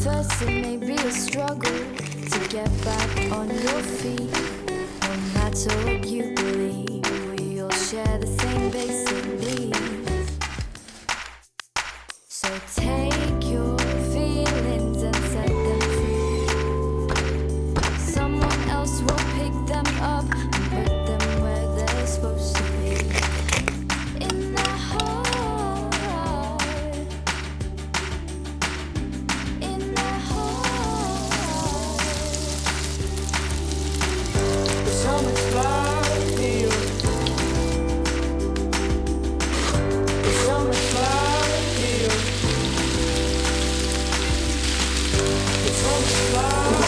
first it may be a struggle to get back on your feet. No matter what you believe, we all share the same basic needs. So take your feelings and set them free. Someone else will pick them up and put them where they're supposed to be. In their heart. In their heart. There's so much love here. There's so much love here. There's so much love.